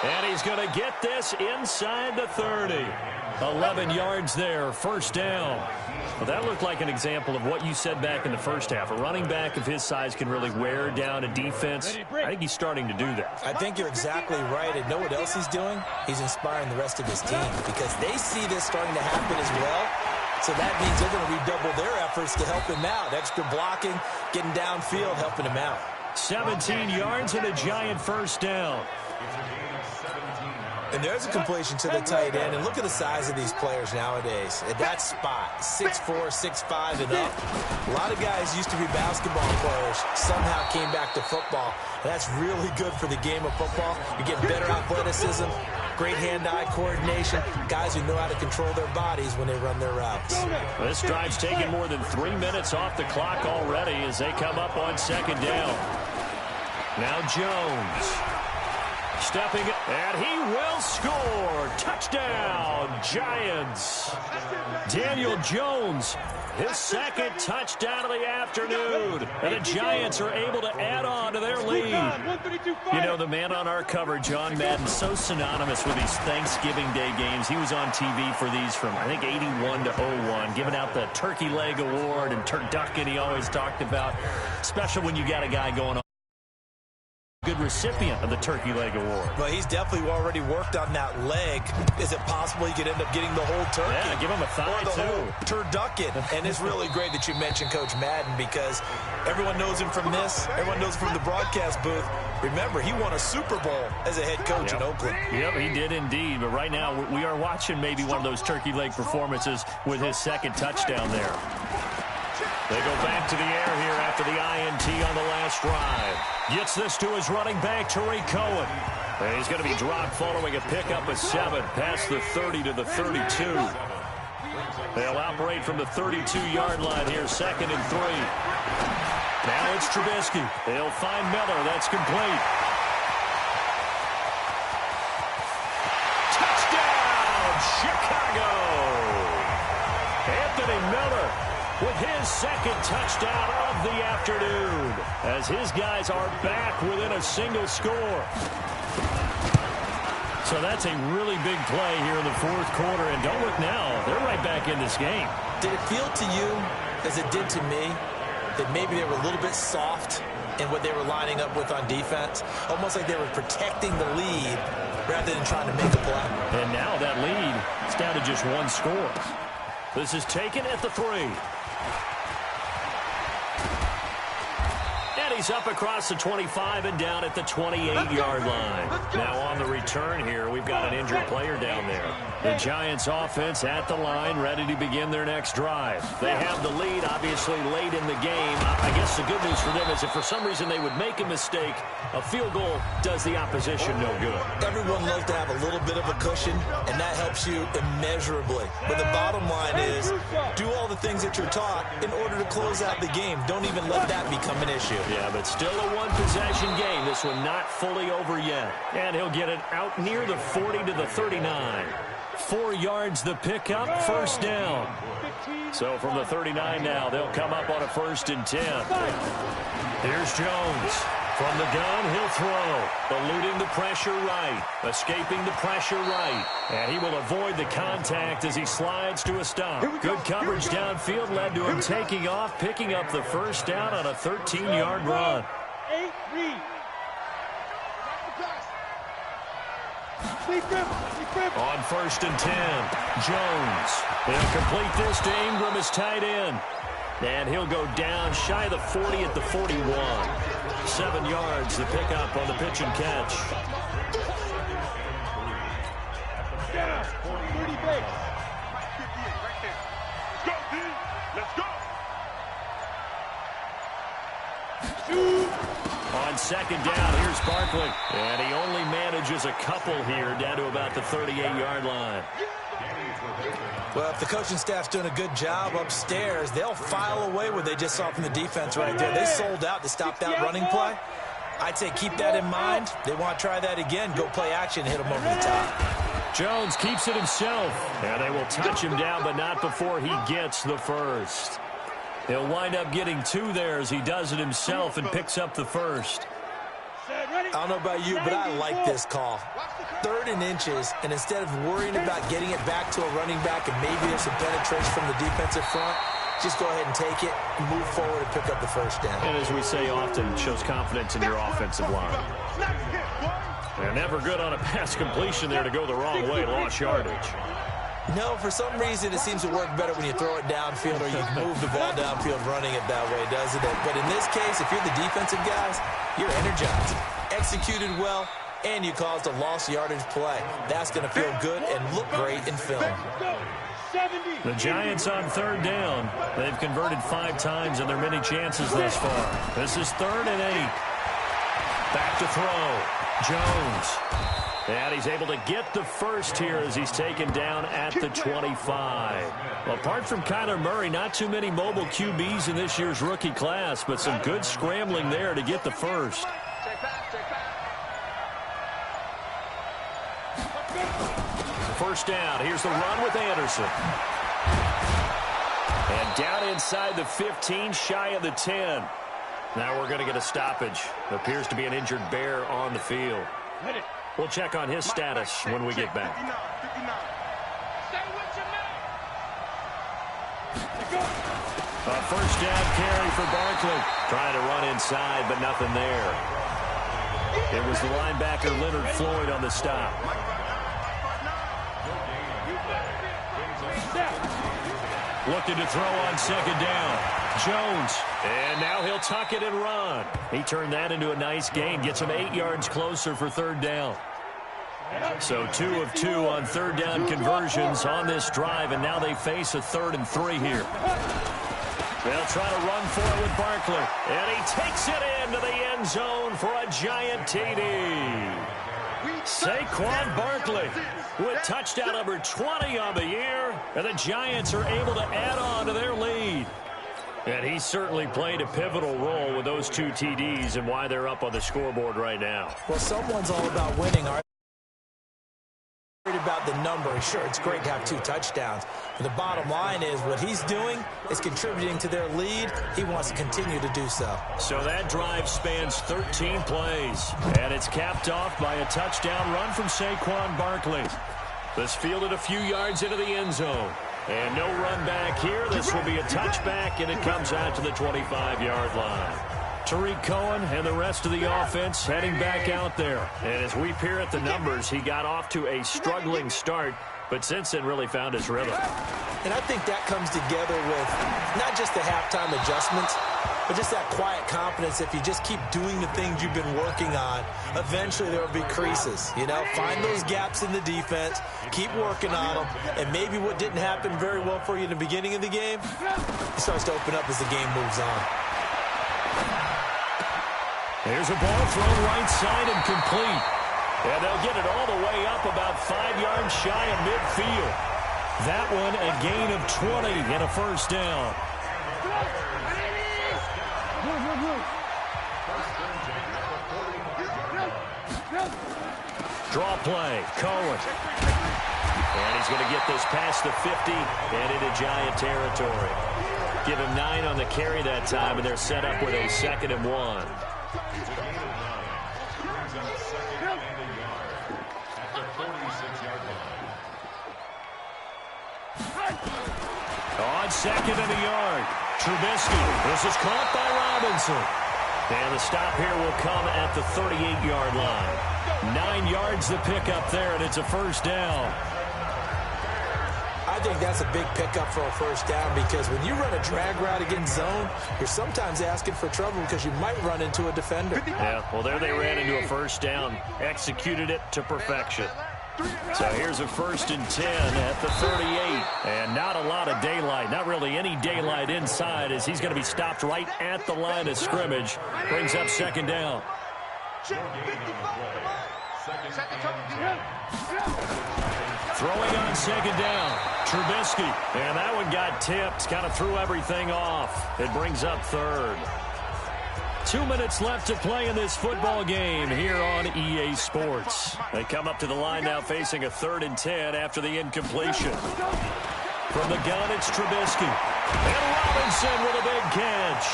And he's going to get this inside the 30. 11 yards there, first down. Well, that looked like an example of what you said back in the first half. A running back of his size can really wear down a defense. I think he's starting to do that. I think you're exactly right. And know what else he's doing? He's inspiring the rest of his team because they see this starting to happen as well. So that means they're going to redouble their efforts to help him out. Extra blocking, getting downfield, helping him out. 17 yards and a giant first down. And there's a completion to the tight end. And look at the size of these players nowadays. At that spot, 6'4", 6'5", and up. A lot of guys used to be basketball players, somehow came back to football. And that's really good for the game of football. You get better athleticism, great hand-eye coordination, guys who know how to control their bodies when they run their routes. This drive's taken more than 3 minutes off the clock already as they come up on second down. Now Jones. Stepping, and he will score. Touchdown, Giants. Daniel Jones, his second touchdown of the afternoon. And the Giants are able to add on to their lead. You know, the man on our cover, John Madden, so synonymous with these Thanksgiving Day games. He was on TV for these from, I think, 81 to 01, giving out the Turkey Leg Award and turducken he always talked about. Special when you got a guy going on. Good recipient of the Turkey Leg Award. Well, he's definitely already worked on that leg. Is it possible he could end up getting the whole turkey? Yeah, give him a thigh, or the whole turducken. And it's really great that you mentioned Coach Madden because everyone knows him from this. Everyone knows him from the broadcast booth. Remember, he won a Super Bowl as a head coach in Oakland. Yep, he did indeed. But right now, we are watching maybe one of those turkey leg performances with his second touchdown there. They go back to the air here after the INT on the last drive. Gets this to his running back, Tariq Cohen. And he's going to be dropped following a pickup of 7 past the 30 to the 32. They'll operate from the 32-yard line here, 2nd and 3. Now it's Trubisky. They'll find Miller. That's complete. Touchdown, Chicago! Anthony Miller with his second touchdown of the afternoon as his guys are back within a single score. So that's a really big play here in the fourth quarter. And don't look now, they're right back in this game. Did it feel to you, as it did to me, that maybe they were a little bit soft in what they were lining up with on defense? Almost like they were protecting the lead rather than trying to make a play. And now that lead is down to just 1 score. This is taken at the 3. And he's up across the 25 and down at the 28-yard line. Now on the return here, we've got an injured player down there. The Giants offense at the line, ready to begin their next drive. They have the lead, obviously, late in the game. I guess the good news for them is if for some reason they would make a mistake, a field goal does the opposition no good. Everyone loves to have a little bit of a cushion, and that helps you immeasurably. But the bottom line is, do all the things that you're taught in order to close out the game. Don't even let that become an issue. Yeah, but still a one-possession game. This one not fully over yet. And he'll get it out near the 40 to the 39. 4 yards the pickup, first down. So from the 39 now, they'll come up on a 1st and 10. Here's Jones. From the gun, he'll throw. Eluding the pressure right. Escaping the pressure right. And he will avoid the contact as he slides to a stop. Good coverage downfield led to him taking off, picking up the first down on a 13-yard run. 8 read. On 1st and 10, Jones. They'll complete this to Ingram as tight end. And he'll go down shy of the 40 at the 41. 7 yards the pickup on the pitch and catch. 30 base. Let's go. On 2nd down, here's Barkley. And he only manages a couple here down to about the 38-yard line. Well, if the coaching staff's doing a good job upstairs, they'll file away what they just saw from the defense right there. They sold out to stop that running play. I'd say keep that in mind. They want to try that again. Go play action, hit them over the top. Jones keeps it himself. And they will touch him down, but not before he gets the first. He'll wind up getting 2 there as he does it himself and picks up the first. I don't know about you, but I like this call. 3rd and inches, and instead of worrying about getting it back to a running back and maybe there's some penetration from the defensive front, just go ahead and take it, move forward, and pick up the first down. And as we say often, it shows confidence in your offensive line. They're never good on a pass completion there to go the wrong way, lost yardage. No, for some reason it seems to work better when you throw it downfield or you move the ball downfield running it that way, doesn't it? But in this case, if you're the defensive guys, you're energized, executed well, and you caused a lost yardage play. That's going to feel good and look great in film. The Giants on 3rd down. They've converted 5 times in their many chances thus far. This is 3rd and 8. Back to throw. Jones. And he's able to get the first here as he's taken down at the 25. Well, apart from Kyler Murray, not too many mobile QBs in this year's rookie class, but some good scrambling there to get the first. First down. Here's the run with Anderson. And down inside the 15, shy of the 10. Now we're going to get a stoppage. Appears to be an injured Bear on the field. We'll check on his status when we get back. A first down carry for Barkley. Trying to run inside, but nothing there. It was the linebacker Leonard Floyd on the stop. Looking to throw on 2nd down. Jones. And now he'll tuck it and run. He turned that into a nice gain. Gets him 8 yards closer for 3rd down. So 2 of 2 on 3rd down conversions on this drive, and now they face a 3rd and 3 here. They'll try to run for it with Barkley. And he takes it into the end zone for a giant TD. Saquon Barkley with touchdown number 20 on the year, and the Giants are able to add on to their lead. And he certainly played a pivotal role with those 2 TDs and why they're up on the scoreboard right now. Well, someone's all about winning. About the number. Sure, it's great to have 2 touchdowns. But the bottom line is what he's doing is contributing to their lead. He wants to continue to do so. So that drive spans 13 plays. And it's capped off by a touchdown run from Saquon Barkley. This fielded a few yards into the end zone. And no run back here. This will be a touchback, and it comes out to the 25-yard line. Tariq Cohen and the rest of the offense heading back out there. And as we peer at the numbers, he got off to a struggling start, but since then really found his rhythm. And I think that comes together with not just the halftime adjustments, but just that quiet confidence. If you just keep doing the things you've been working on, eventually there will be creases. You know, find those gaps in the defense, keep working on them, and maybe what didn't happen very well for you in the beginning of the game, it starts to open up as the game moves on. There's a ball thrown right side and complete. And they'll get it all the way up about 5 yards shy of midfield. That one a gain of 20 and a first down. Draw play, Cohen. And he's going to get this past the 50 and into Giant territory. Give him 9 on the carry that time, and they're set up with a 2nd and 1. On 2nd and a yard, Trubisky. This is caught by Robinson. And the stop here will come at the 38-yard line. 9 yards the pickup there, and it's a first down. I think that's a big pickup for a first down because when you run a drag route against zone, you're sometimes asking for trouble because you might run into a defender. Yeah, well, there they ran into a first down, executed it to perfection. So here's a 1st and 10 at the 38. And not a lot of daylight, not really any daylight inside as he's going to be stopped right at the line of scrimmage. Brings up 2nd down. Throwing on 2nd down, Trubisky. And that one got tipped, kind of threw everything off. It brings up 3rd. 2 minutes left to play in this football game here on EA Sports. They come up to the line now facing a 3rd and 10 after the incompletion. From the gun, it's Trubisky. And Robinson with a big catch.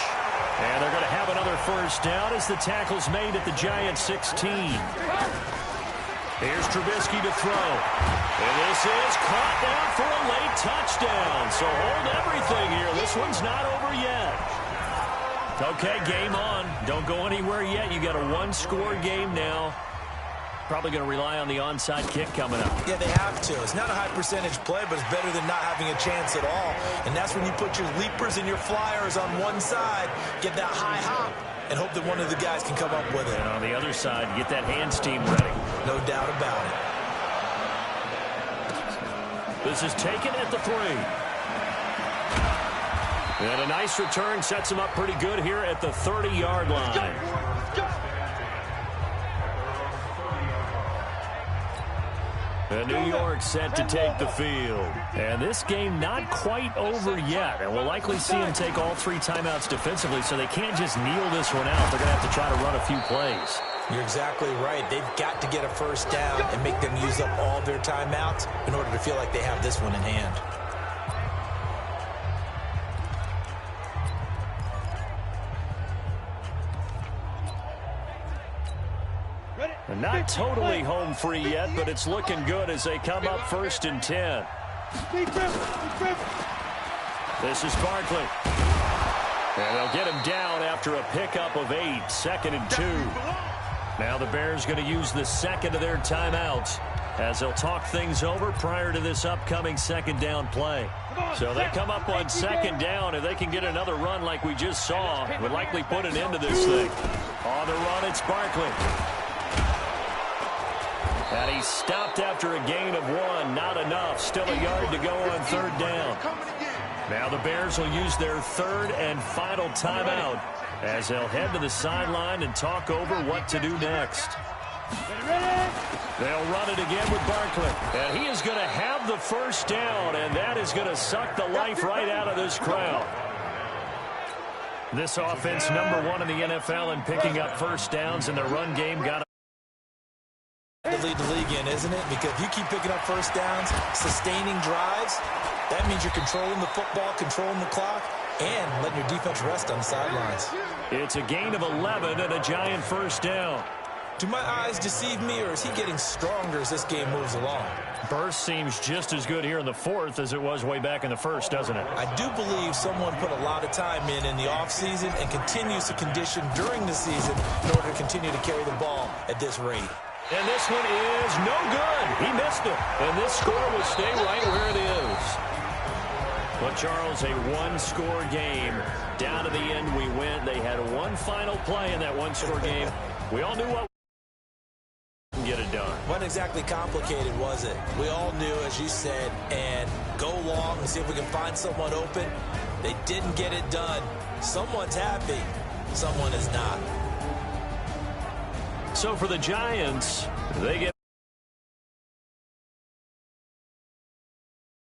And they're going to have another first down as the tackle's made at the Giants' 16. Here's Trubisky to throw. And this is caught down for a late touchdown. So hold everything here. This one's not over yet. Okay, game on. Don't go anywhere yet. You got a one-score game now. Probably going to rely on the onside kick coming up. Yeah, they have to. It's not a high-percentage play, but it's better than not having a chance at all. And that's when you put your leapers and your flyers on one side, get that high hop, and hope that one of the guys can come up with it. And on the other side, get that hands team ready. No doubt about it. This is taken at the 3. And a nice return sets him up pretty good here at the 30-yard line. And New York set to take the field. And this game not quite over yet. And we'll likely see them take all 3 timeouts defensively, so they can't just kneel this one out. They're going to have to try to run a few plays. You're exactly right. They've got to get a first down and make them use up all their timeouts in order to feel like they have this one in hand. And not totally home free yet, but it's looking good as they come up 1st and 10. This is Barkley. And they'll get him down after a pickup of 8, 2nd and 2. Now the Bears going to use the second of their timeouts as they'll talk things over prior to this upcoming 2nd down play. So they come up on 2nd down. If they can get another run like we just saw, would likely put an end to this thing. On the run, it's Barkley. And he's stopped after a gain of 1. Not enough. Still a yard to go on 3rd down. Now the Bears will use their 3rd and final timeout as they'll head to the sideline and talk over what to do next. They'll run it again with Barkley. And he is going to have the first down, and that is going to suck the life right out of this crowd. This offense, number 1 in the NFL in picking up first downs in the run game. Got to lead the league in, isn't it? Because if you keep picking up first downs, sustaining drives, that means you're controlling the football, controlling the clock, and letting your defense rest on the sidelines. It's a gain of 11 and a Giant first down. Do my eyes deceive me, or is he getting stronger as this game moves along? Burst seems just as good here in the 4th as it was way back in the 1st, doesn't it? I do believe someone put a lot of time in the offseason and continues to condition during the season in order to continue to carry the ball at this rate. And this one is no good. He missed it. And this score will stay right where it is. But, Charles, a one-score game. Down to the end we went. They had one final play in that one-score game. We all knew what get it done. Wasn't exactly complicated, was it? We all knew, as you said, and go long and see if we can find someone open. They didn't get it done. Someone's happy. Someone is not. So for the Giants, they get